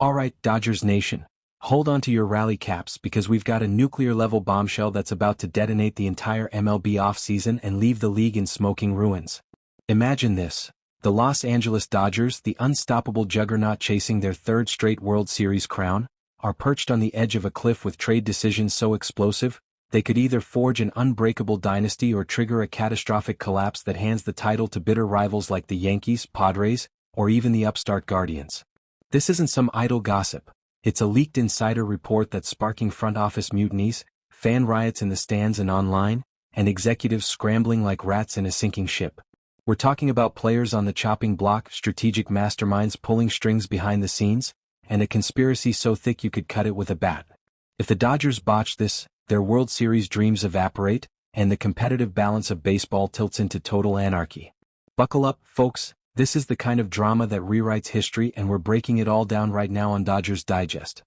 Alright, Dodgers Nation. Hold on to your rally caps because we've got a nuclear-level bombshell that's about to detonate the entire MLB offseason and leave the league in smoking ruins. Imagine this. The Los Angeles Dodgers, the unstoppable juggernaut chasing their third straight World Series crown, are perched on the edge of a cliff with trade decisions so explosive, they could either forge an unbreakable dynasty or trigger a catastrophic collapse that hands the title to bitter rivals like the Yankees, Padres, or even the upstart Guardians. This isn't some idle gossip. It's a leaked insider report that's sparking front office mutinies, fan riots in the stands and online, and executives scrambling like rats in a sinking ship. We're talking about players on the chopping block, strategic masterminds pulling strings behind the scenes, and a conspiracy so thick you could cut it with a bat. If the Dodgers botch this, their World Series dreams evaporate, and the competitive balance of baseball tilts into total anarchy. Buckle up, folks. This is the kind of drama that rewrites history, and we're breaking it all down right now on Dodgers Digest.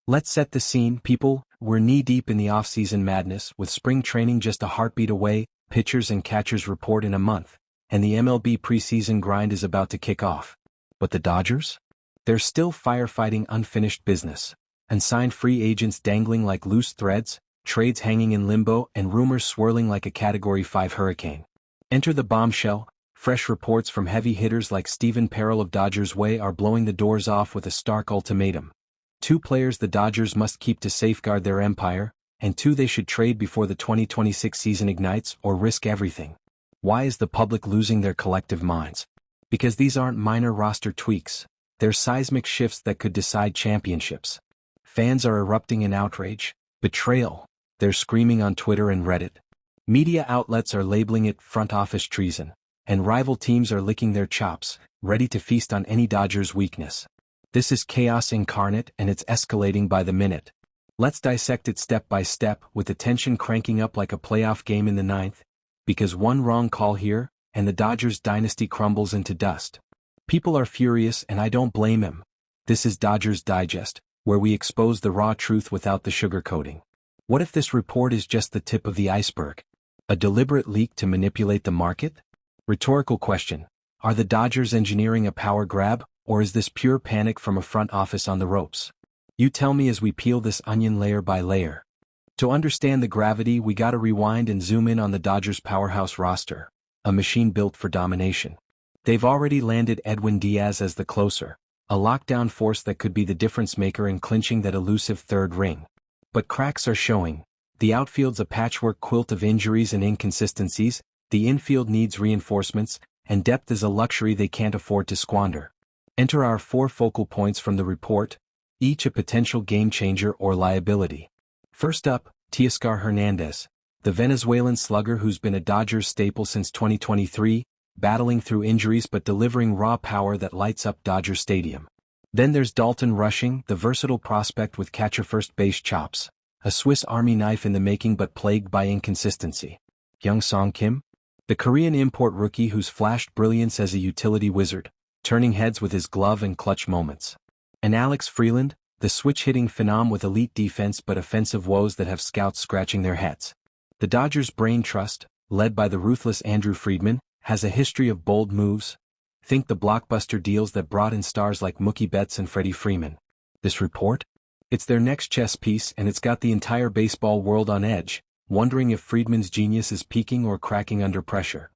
Let's set the scene, people. We're knee-deep in the off-season madness, with spring training just a heartbeat away, pitchers and catchers report in a month, and the MLB preseason grind is about to kick off. But the Dodgers? They're still firefighting unfinished business. Unsigned free agents dangling like loose threads, trades hanging in limbo, and rumors swirling like a Category 5 hurricane. Enter the bombshell. Fresh reports from heavy hitters like Stephen Perel of Dodgers Way are blowing the doors off with a stark ultimatum. 2 players the Dodgers must keep to safeguard their empire, and 2 they should trade before the 2026 season ignites or risk everything. Why is the public losing their collective minds? Because these aren't minor roster tweaks. They're seismic shifts that could decide championships. Fans are erupting in outrage, betrayal. They're screaming on Twitter and Reddit. Media outlets are labeling it front office treason. And rival teams are licking their chops, ready to feast on any Dodgers weakness. This is chaos incarnate, and it's escalating by the minute. Let's dissect it step by step, with the tension cranking up like a playoff game in the 9th, because one wrong call here, and the Dodgers dynasty crumbles into dust. People are furious, and I don't blame them. This is Dodgers Digest, where we expose the raw truth without the sugarcoating. What if this report is just the tip of the iceberg? A deliberate leak to manipulate the market? Rhetorical question. Are the Dodgers engineering a power grab, or is this pure panic from a front office on the ropes? You tell me as we peel this onion layer by layer. To understand the gravity, we gotta rewind and zoom in on the Dodgers powerhouse roster, a machine built for domination. They've already landed Edwin Diaz as the closer, a lockdown force that could be the difference maker in clinching that elusive third ring. But cracks are showing. The outfield's a patchwork quilt of injuries and inconsistencies. The infield needs reinforcements, and depth is a luxury they can't afford to squander. Enter our 4 focal points from the report, each a potential game-changer or liability. First up, Teoscar Hernandez, the Venezuelan slugger who's been a Dodgers staple since 2023, battling through injuries but delivering raw power that lights up Dodger Stadium. Then there's Dalton Rushing, the versatile prospect with catcher-first base chops, a Swiss Army knife in the making but plagued by inconsistency. Young Song Kim? The Korean import rookie who's flashed brilliance as a utility wizard, turning heads with his glove and clutch moments. And Alex Freeland, the switch-hitting phenom with elite defense but offensive woes that have scouts scratching their heads. The Dodgers' brain trust, led by the ruthless Andrew Friedman, has a history of bold moves. Think the Blockbuster deals that brought in stars like Mookie Betts and Freddie Freeman. This report? It's their next chess piece, and it's got the entire baseball world on edge, wondering if Friedman's genius is peaking or cracking under pressure.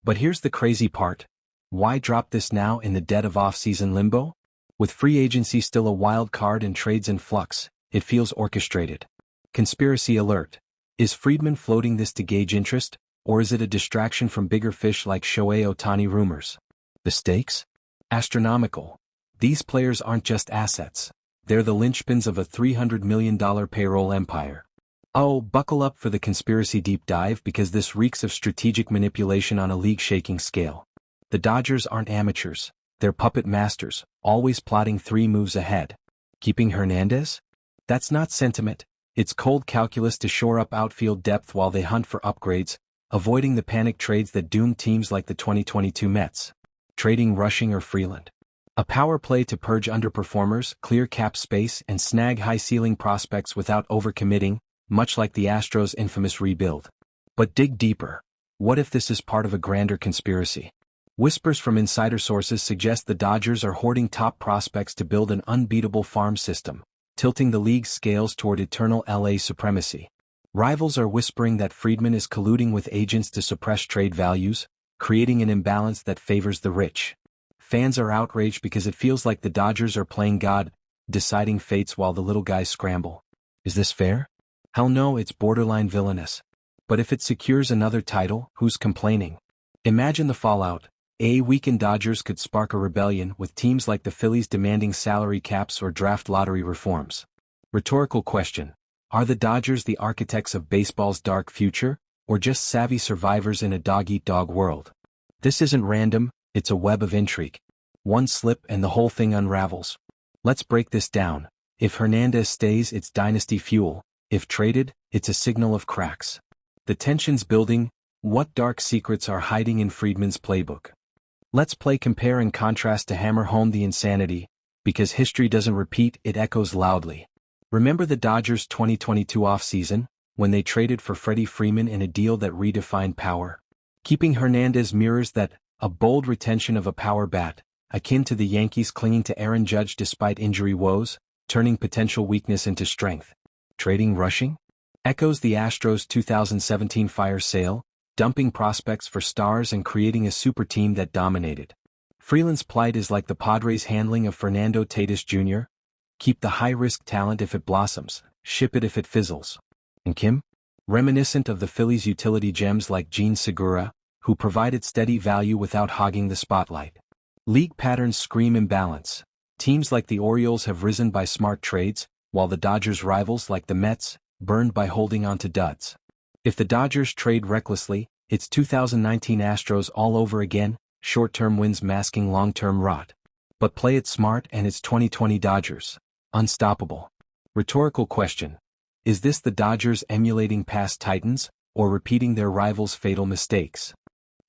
But here's the crazy part. Why drop this now in the dead of off-season limbo? With free agency still a wild card and trades in flux, it feels orchestrated. Conspiracy alert. Is Friedman floating this to gauge interest, or is it a distraction from bigger fish like Shohei Ohtani rumors? The stakes? Astronomical. These players aren't just assets. They're the linchpins of a $300 million payroll empire. Oh, buckle up for the conspiracy deep dive because this reeks of strategic manipulation on a league-shaking scale. The Dodgers aren't amateurs. They're puppet masters, always plotting 3 moves ahead. Keeping Hernandez? That's not sentiment. It's cold calculus to shore up outfield depth while they hunt for upgrades, avoiding the panic trades that doomed teams like the 2022 Mets. Trading Rushing or Freeland. A power play to purge underperformers, clear cap space, and snag high-ceiling prospects without overcommitting, much like the Astros' infamous rebuild. But dig deeper. What if this is part of a grander conspiracy? Whispers from insider sources suggest the Dodgers are hoarding top prospects to build an unbeatable farm system, tilting the league's scales toward eternal LA supremacy. Rivals are whispering that Friedman is colluding with agents to suppress trade values, creating an imbalance that favors the rich. Fans are outraged because it feels like the Dodgers are playing God, deciding fates while the little guys scramble. Is this fair? Hell no, it's borderline villainous. But if it secures another title, who's complaining? Imagine the fallout. A weakened Dodgers could spark a rebellion with teams like the Phillies demanding salary caps or draft lottery reforms. Rhetorical question. Are the Dodgers the architects of baseball's dark future, or just savvy survivors in a dog-eat-dog world? This isn't random, it's a web of intrigue. One slip and the whole thing unravels. Let's break this down. If Hernandez stays, it's dynasty fuel. If traded, it's a signal of cracks. The tension's building. What dark secrets are hiding in Friedman's playbook? Let's play compare and contrast to hammer home the insanity, because history doesn't repeat, it echoes loudly. Remember the Dodgers' 2022 offseason, when they traded for Freddie Freeman in a deal that redefined power? Keeping Hernandez mirrors that, a bold retention of a power bat, akin to the Yankees clinging to Aaron Judge despite injury woes, turning potential weakness into strength. Trading rushing? Echoes the Astros' 2017 fire sale, dumping prospects for stars and creating a super team that dominated. Freeland's plight is like the Padres' handling of Fernando Tatis Jr. Keep the high-risk talent if it blossoms, ship it if it fizzles. And Kim? Reminiscent of the Phillies' utility gems like Gene Segura, who provided steady value without hogging the spotlight. League patterns scream imbalance. Teams like the Orioles have risen by smart trades, while the Dodgers' rivals like the Mets, burned by holding on to duds. If the Dodgers trade recklessly, it's 2019 Astros all over again, short-term wins masking long-term rot. But play it smart and it's 2020 Dodgers. Unstoppable. Rhetorical question. Is this the Dodgers emulating past titans, or repeating their rivals' fatal mistakes?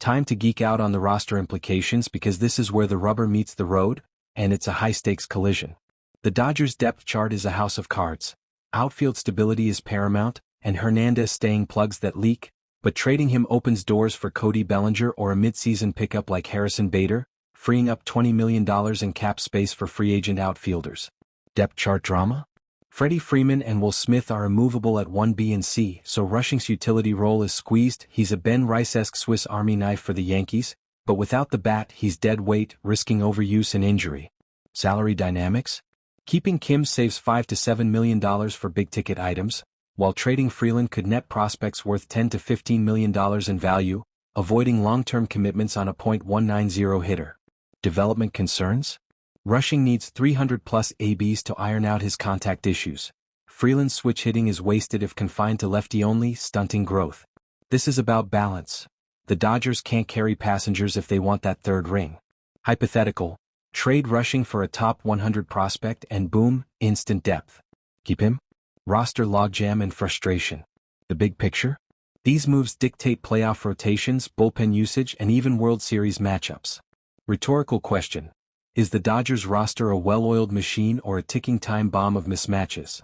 Time to geek out on the roster implications because this is where the rubber meets the road, and it's a high-stakes collision. The Dodgers' depth chart is a house of cards. Outfield stability is paramount, and Hernandez staying plugs that leak, but trading him opens doors for Cody Bellinger or a midseason pickup like Harrison Bader, freeing up $20 million in cap space for free agent outfielders. Depth chart drama? Freddie Freeman and Will Smith are immovable at 1B and C, so Rushing's utility role is squeezed. He's a Ben Rice-esque Swiss Army knife for the Yankees, but without the bat he's dead weight, risking overuse and injury. Salary dynamics? Keeping Kim saves $5 to $7 million for big-ticket items, while trading Freeland could net prospects worth $10 to $15 million in value, avoiding long-term commitments on a .190 hitter. Development concerns? Rushing needs 300-plus ABs to iron out his contact issues. Freeland's switch hitting is wasted if confined to lefty only, stunting growth. This is about balance. The Dodgers can't carry passengers if they want that third ring. Hypothetical. Trade Rushing for a top 100 prospect and boom, instant depth. Keep him? Roster logjam and frustration. The big picture? These moves dictate playoff rotations, bullpen usage, and even World Series matchups. Rhetorical question. Is the Dodgers roster a well-oiled machine or a ticking time bomb of mismatches?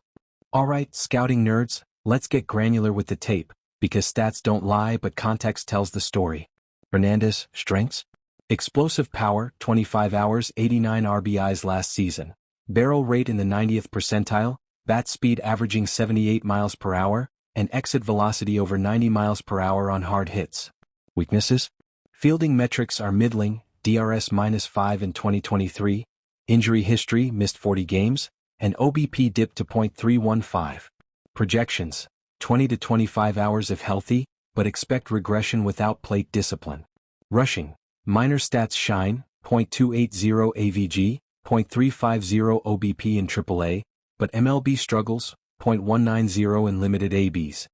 Alright, scouting nerds, let's get granular with the tape, because stats don't lie but context tells the story. Hernandez, strengths? Explosive power, 25 hours, 89 RBIs last season. Barrel rate in the 90th percentile, bat speed averaging 78 miles per hour, and exit velocity over 90 miles per hour on hard hits. Weaknesses? Fielding metrics are middling, DRS-5 in 2023, injury history missed 40 games, and OBP dipped to .315. Projections, 20 to 25 hours if healthy, but expect regression without plate discipline. Rushing, minor stats shine, .280 AVG, .350 OBP in AAA, but MLB struggles, .190 in limited ABs.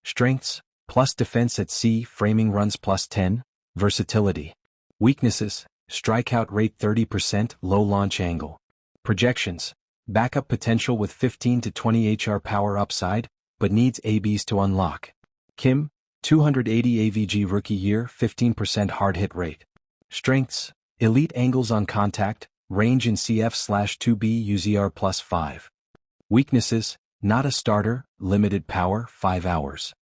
Strengths, plus defense at C, framing runs +10, versatility. Weaknesses, strikeout rate 30%, low launch angle. Projections, backup potential with 15 to 20 HR power upside, but needs ABs to unlock. Kim, 280 AVG rookie year, 15% hard hit rate. Strengths, elite angles on contact, range in CF/2B UZR +5. Weaknesses, not a starter, limited power, 5 hours.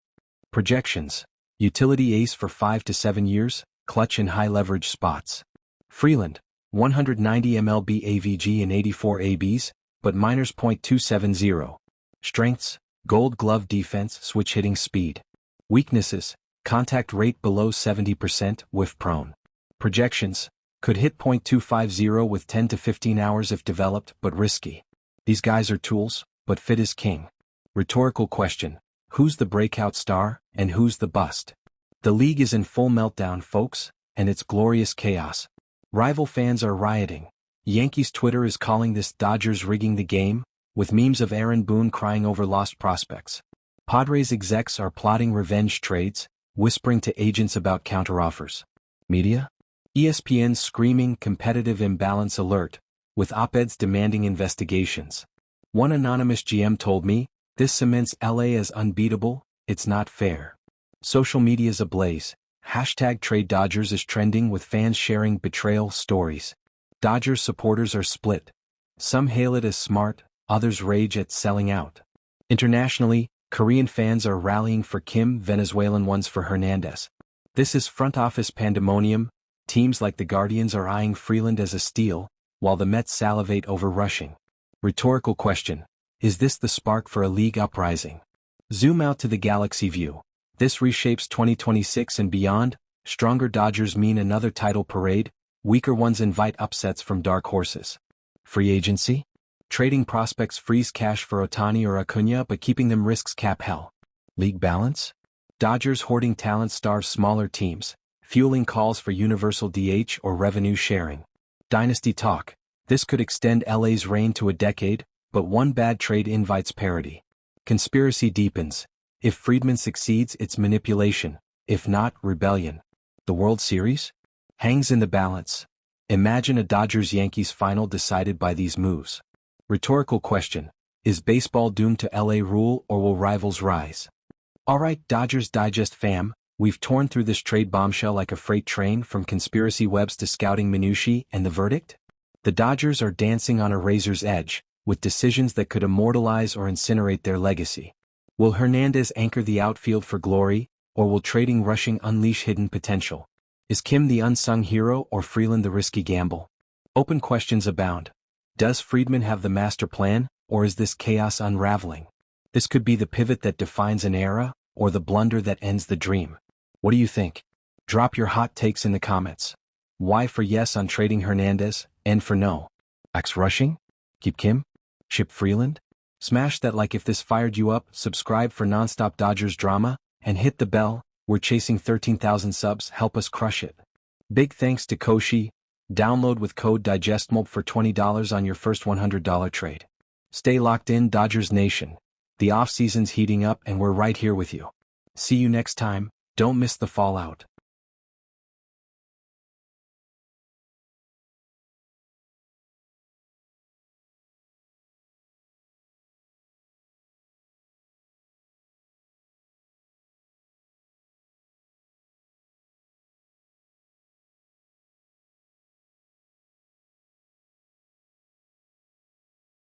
Projections, utility ace for 5 to 7 years, clutch in high-leverage spots. Freeland, 190 MLB AVG and 84 ABs, but minors .270. Strengths, Gold Glove defense, switch hitting speed. Weaknesses, contact rate below 70%, whiff prone. Projections, could hit .250 with 10 to 15 hours if developed, but risky. These guys are tools, but fit is king. Rhetorical question, who's the breakout star, and who's the bust? The league is in full meltdown, folks, and it's glorious chaos. Rival fans are rioting. Yankees Twitter is calling this Dodgers rigging the game, with memes of Aaron Boone crying over lost prospects. Padres execs are plotting revenge trades, whispering to agents about counteroffers. Media? ESPN screaming competitive imbalance alert, with op-eds demanding investigations. One anonymous GM told me, this cements LA as unbeatable, it's not fair. Social media's ablaze. #TradeDodgers is trending with fans sharing betrayal stories. Dodgers supporters are split. Some hail it as smart, others rage at selling out. Internationally, Korean fans are rallying for Kim, Venezuelan ones for Hernandez. This is front office pandemonium. Teams like the Guardians are eyeing Freeland as a steal, while the Mets salivate over Rushing. Rhetorical question, is this the spark for a league uprising? Zoom out to the galaxy view. This reshapes 2026 and beyond. Stronger Dodgers mean another title parade, weaker ones invite upsets from dark horses. Free agency? Trading prospects frees cash for Ohtani or Acuna but keeping them risks cap hell. League balance? Dodgers hoarding talent starves smaller teams, fueling calls for universal DH or revenue sharing. Dynasty talk. This could extend LA's reign to a decade, but one bad trade invites parity. Conspiracy deepens. If Friedman succeeds, it's manipulation. If not, rebellion. The World Series? Hangs in the balance. Imagine a Dodgers-Yankees final decided by these moves. Rhetorical question, is baseball doomed to LA rule or will rivals rise? Alright Dodgers Digest fam, we've torn through this trade bombshell like a freight train from conspiracy webs to scouting minutiae, and the verdict? The Dodgers are dancing on a razor's edge, with decisions that could immortalize or incinerate their legacy. Will Hernandez anchor the outfield for glory, or will trading Rushing unleash hidden potential? Is Kim the unsung hero or Freeland the risky gamble? Open questions abound. Does Friedman have the master plan, or is this chaos unraveling? This could be the pivot that defines an era, or the blunder that ends the dream. What do you think? Drop your hot takes in the comments. Y for yes on trading Hernandez, N for no. X Rushing? Keep Kim? Ship Freeland? Smash that like if this fired you up, subscribe for nonstop Dodgers drama, and hit the bell. We're chasing 13,000 subs, help us crush it. Big thanks to Koshi. Download with code DIGESTMOB for $20 on your first $100 trade. Stay locked in, Dodgers Nation. The off-season's heating up and we're right here with you. See you next time, don't miss the fallout.